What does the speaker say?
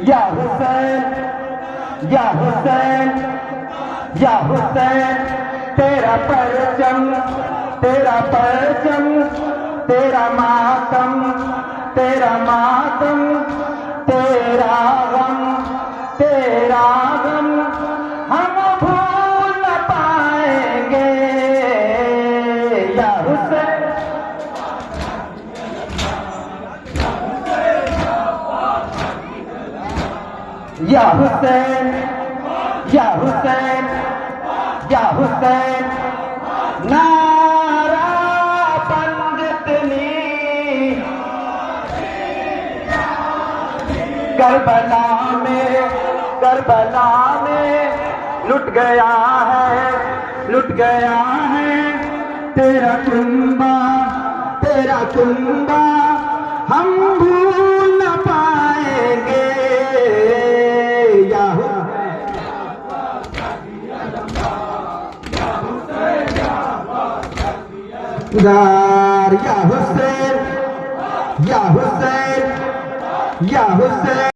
या हुसैन, या हुसैन, या हुसैन, तेरा परचम, तेरा परचम, तेरा मातम, तेरा मातम, तेरा गम, तेरा गम हम भूल न पाएंगे। या हुसैन, या हुसैन, या हुसैन, या हुसैन, नारा पंडितनी करबला में, करबला में लुट गया है, लुट गया है तेरा कुंबा, तेरा कुंबा हम भूल न पाएंगे। या हुसैन, या हुसैन, या हुसैन।